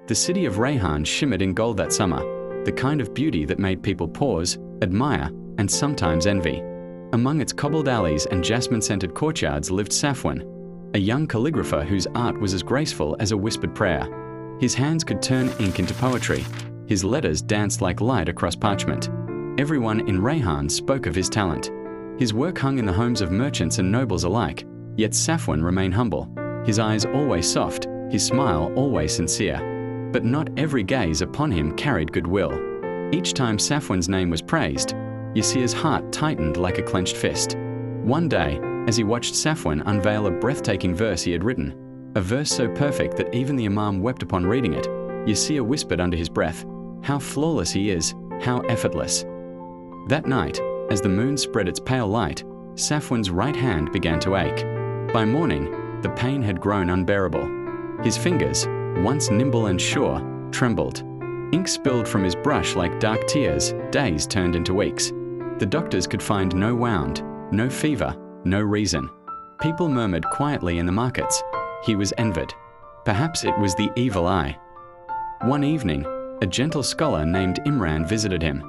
The city of Rayhaan shimmered in gold that summer, the kind of beauty that made people pause, admire, and sometimes envy. Among its cobbled alleys and jasmine-scented courtyards lived Safwan, a young calligrapher whose art was as graceful as a whispered prayer. His hands could turn ink into poetry. His letters danced like light across parchment. Everyone in Rayhaan spoke of his talent. His work hung in the homes of merchants and nobles alike, yet Safwan remained humble, his eyes always soft, his smile always sincere. But not every gaze upon him carried goodwill. Each time Safwan's name was praised, Yasir's heart tightened like a clenched fist. One day, as he watched Safwan unveil a breathtaking verse he had written, a verse so perfect that even the imam wept upon reading it, Yasir whispered under his breath, "How flawless he is, how effortless." That night, as the moon spread its pale light, Safwan's right hand began to ache. By morning, the pain had grown unbearable. His fingers, once nimble and sure, trembled. Ink spilled from his brush like dark tears, days turned into weeks. The doctors could find no wound, no fever, no reason. People murmured quietly in the markets. He was envied. Perhaps it was the evil eye. One evening, a gentle scholar named Imran visited him.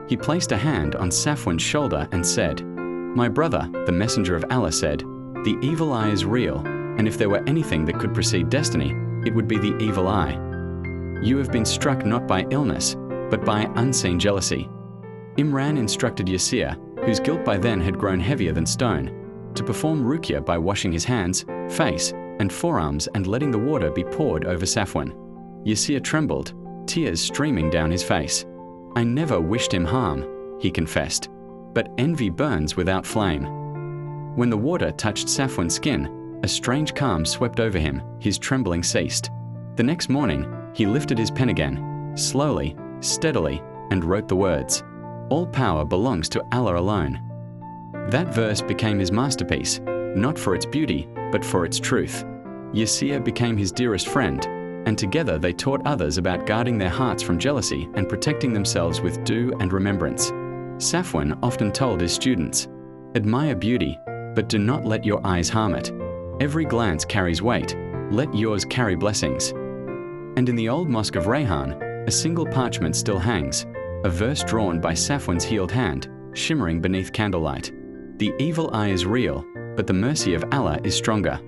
He placed a hand on Safwan's shoulder and said, "My brother, the messenger of Allah said, the evil eye is real, and if there were anything that could precede destiny, it would be the evil eye. You have been struck not by illness, but by unseen jealousy." Imran instructed Yasir, whose guilt by then had grown heavier than stone, to perform ruqya by washing his hands, face, and forearms and letting the water be poured over Safwan. Yasir trembled, tears streaming down his face. "I never wished him harm," he confessed, "but envy burns without flame." When the water touched Safwan's skin, a strange calm swept over him, his trembling ceased. The next morning, he lifted his pen again, slowly, steadily, and wrote the words, "All power belongs to Allah alone." That verse became his masterpiece, not for its beauty, but for its truth. Yasir became his dearest friend, and together they taught others about guarding their hearts from jealousy and protecting themselves with dew and remembrance. Safwan often told his students, "Admire beauty, but do not let your eyes harm it. Every glance carries weight, let yours carry blessings." And in the old mosque of Rayhaan, a single parchment still hangs, a verse drawn by Safwan's healed hand, shimmering beneath candlelight. "The evil eye is real, but the mercy of Allah is stronger."